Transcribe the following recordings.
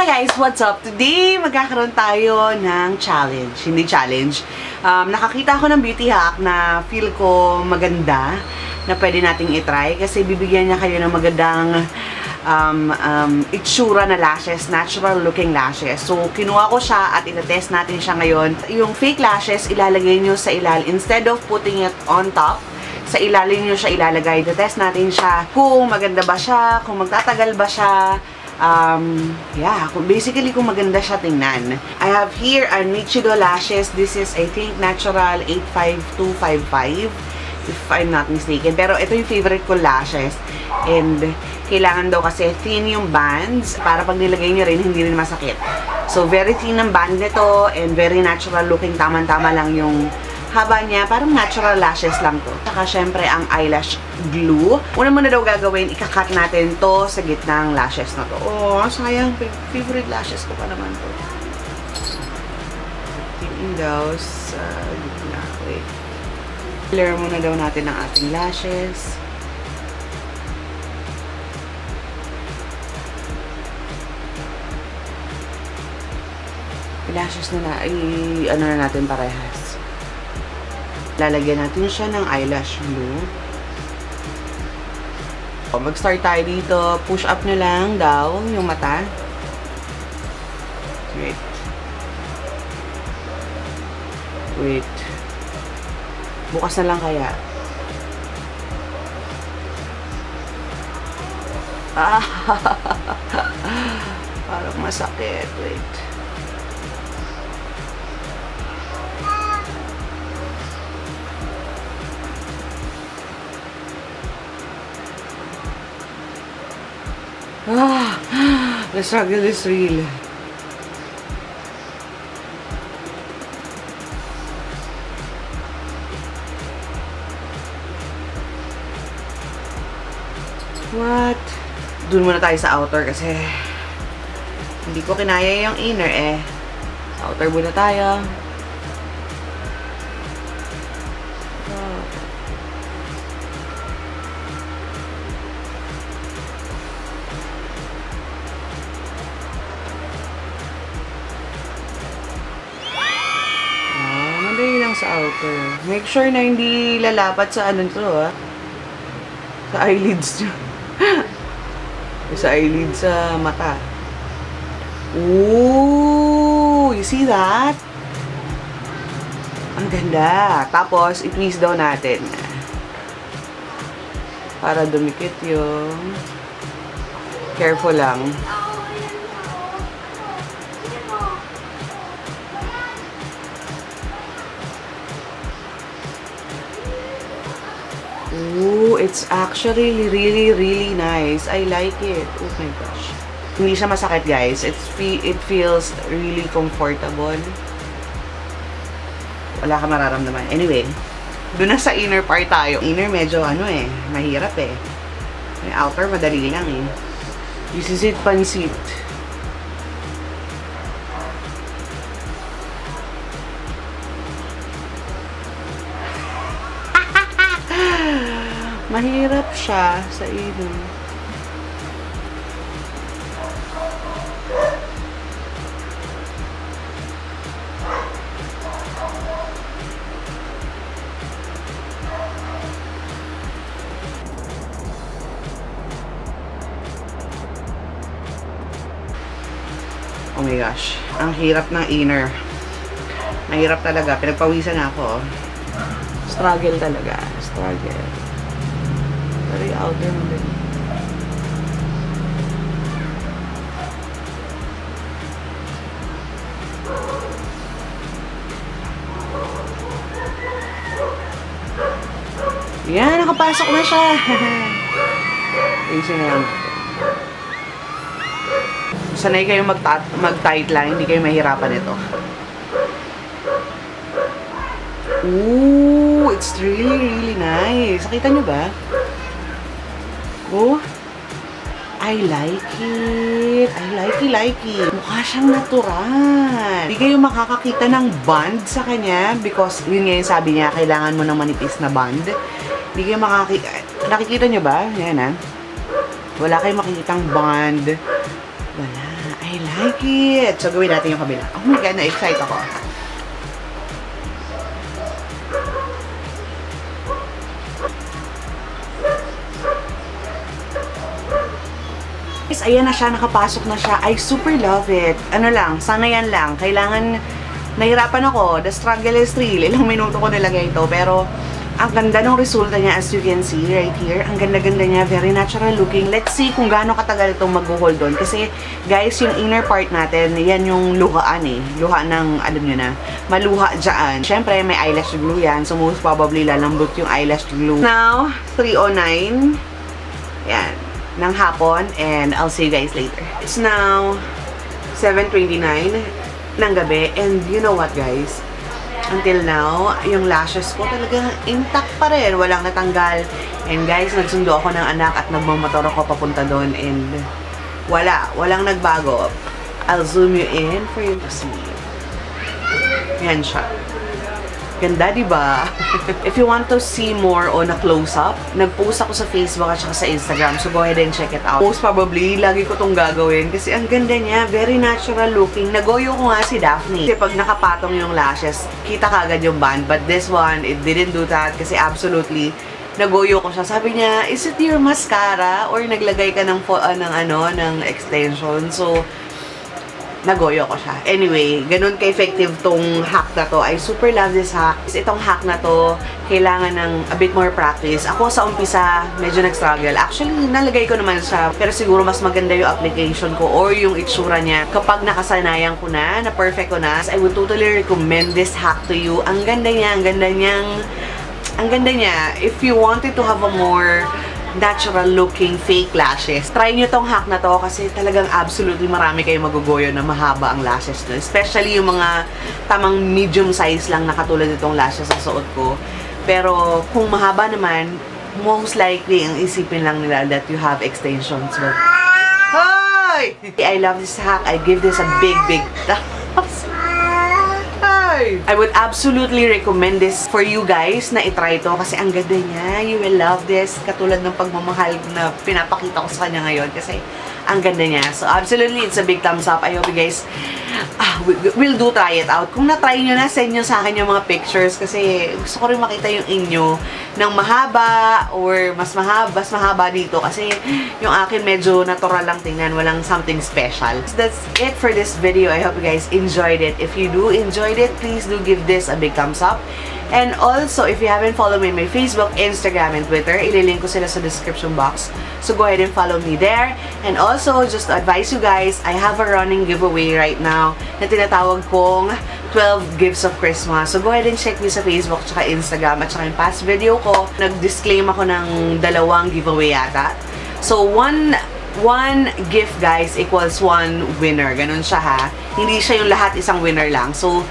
Hi guys! What's up? Today, magkakaroon tayo ng challenge. Hindi challenge. Nakakita ako ng beauty hack na feel ko maganda na pwede nating itry kasi bibigyan niya kayo ng magandang itsura na lashes, natural looking lashes. So, kinuha ko siya at itatest natin siya ngayon. Yung fake lashes, ilalagay nyo sa ilalim. Instead of putting it on top, sa ilalim nyo siya ilalagay. Itatest natin siya kung maganda ba siya, kung magtatagal ba siya. Basically kung maganda siya tingnan. I have here a Nichido lashes. This is, I think, natural 85255 if I'm not mistaken. Pero ito yung favorite ko lashes. And kailangan daw kasi thin yung bands para pag nilagay nyo rin, hindi rin masakit. So, very thin ang band nito and very natural looking. Tama-tama lang yung haba niya. Parang natural lashes lang to. Saka syempre ang eyelash glue. Una muna daw gagawin, ikakat natin to sa gitna ng lashes na to. Oh, sayang. Favorite lashes ko pa naman to. Tingin daw sa gitna. Wait. Clear muna daw natin ang ating lashes. Lashes ano na natin parehas. Lalagyan natin siya ng eyelash glue. Mag-start tayo dito. Push up nyo lang daw yung mata. Wait. Bukas na lang kaya. Parang masakit. Wait. The struggle is real. What? Doon muna tayo sa outer kasi hindi ko kinaya yung inner eh. Sa outer muna tayo. Sa outer. Make sure na hindi lalapat sa ano to, ha? Sa eyelids nyo. Sa eyelids sa mata. Ooh! You see that? Ang ganda. Tapos, i-twist daw natin. Para dumikit yung... Careful lang. Ooh, it's actually really nice. I like it. Oh my gosh. Hindi siya masakit, guys. It feels really comfortable. Wala ka mararamdaman. Anyway, doon na sa inner part tayo. Inner medyo mahirap eh. Yung outer madali lang eh. This is it, pansit. Mahirap siya sa inyo. Oh my gosh. Ang hirap ng inner. Mahirap talaga. Pinagpawisan ako. Struggle talaga. Struggle. Very outer mo din. Yan, nakapasok na siya. Ayusin na lang. Sanay kayo mag-tight lang, hindi kayo mahirapan ito. Ooh, it's really nice. Nakita nyo ba? Oh, I like it. I like it. Mukha siyang natural. Hindi kayo makakakita ng band sa kanya because yun nga yung sabi niya, kailangan mo ng manipis na band. Hindi kayo makakakita. Nakikita nyo ba? Yan Wala kayong makikitang band. Wala. I like like it. So, gawin natin yung kabila. Oh my God, na-excite ako. Guys, ayan na siya, nakapasok na siya. I super love it. Ano lang, sana yan lang. Kailangan, nahirapan ako. The struggle is real. Ilang minuto ko nilagay ito. Pero, ang ganda ng resulta niya, as you can see right here. Ang ganda-ganda niya. Very natural looking. Let's see kung gaano katagal itong mag-hold on. Kasi, guys, yung inner part natin, yan yung luhaan eh. Luha ng, alam nyo na, maluha dyan. Siyempre, may eyelash glue yan. So, most probably, lalambot yung eyelash glue. Now, 3:09. Yan. Ng hapon, and I'll see you guys later. It's now 7:29 ng gabi, and you know what guys, until now, yung lashes ko talagang intact pa rin, walang natanggal. And guys, nagsundo ako ng anak at nagmamotor ako papunta doon, and walang nagbago. I'll zoom you in for you to see. Yan siya. Ganda, diba? If you want to see more on a close-up, nag-post ako sa Facebook at saka sa Instagram. So, go ahead and check it out. Most probably, lagi ko tong gagawin kasi ang ganda niya. Very natural looking. Nagoyo ko nga si Daphne. Kasi pag nakapatong yung lashes, kita kagad yung band. But this one, it didn't do that kasi absolutely, nagoyo ko siya. Sabi niya, is it your mascara? Or naglagay ka ng extension? So, nagoyo ko siya. Anyway, ganun ka-effective tong hack na to. I super love this hack. Itong hack na to, kailangan ng a bit more practice. Ako sa umpisa, medyo nag-struggle. Actually, nalagay ko naman siya. Pero siguro mas maganda yung application ko or yung itsura niya. Kapag nakasanayan ko na perfect ko na, I would totally recommend this hack to you. Ang ganda niya, ang ganda niya. If you wanted to have a more natural looking fake lashes, try nyo tong hack na to kasi talagang absolutely marami kayong magugoyo na mahaba ang lashes no? Especially yung mga tamang medium size lang na katulad itong lashes sa suot ko. Pero kung mahaba naman, most likely ang isipin lang nila that you have extensions. But, hi! I love this hack. I give this a big thumbs. I would absolutely recommend this for you guys na itry ito kasi ang ganda niya. You will love this. Katulad ng pagmamahal na pinapakita ko sa kanya ngayon kasi ang ganda niya. So, absolutely, it's a big thumbs up. I hope you guys will do try it out. Kung na-try nyo na, send nyo sa akin yung mga pictures kasi gusto ko rin makita yung inyo ng mahaba or mas mahaba dito kasi yung akin medyo natural lang tingnan. Walang something special. So, that's it for this video. I hope you guys enjoyed it. If you do enjoyed it, please do give this a big thumbs up. And also, if you haven't followed me on my Facebook, Instagram, and Twitter, ililink ko sila sa description box. So, go ahead and follow me there. And also, just to advise you guys, I have a running giveaway right now na tinatawag kong 12 Gifts of Christmas. So, go ahead and check me sa Facebook, tsaka Instagram, at tsaka yung past video ko. Nag-disclaim ako ng 2 giveaway yata. So, one gift, guys, equals 1 winner. Ganun siya, ha? Hindi siya yung lahat isang winner lang. So,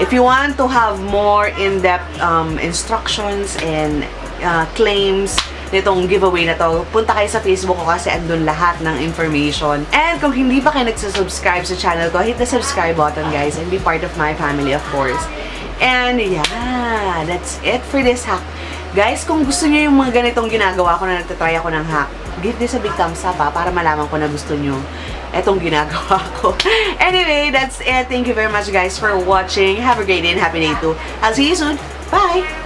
if you want to have more in-depth instructions and claims nitong giveaway na to, punta kayo sa Facebook ko kasi andun lahat ng information. And kung hindi pa kayo nagsasubscribe sa channel ko, hit the subscribe button, guys, and be part of my family, of course. And yeah, that's it for this hack. Guys, kung gusto niyo yung mga ganitong ginagawa ko na nagtatry ako ng hack, give this a big thumbs up para malaman ko na gusto niyo etong ginagawa ko. Anyway, that's it. Thank you very much, guys, for watching. Have a great day and happy day too. I'll see you soon. Bye!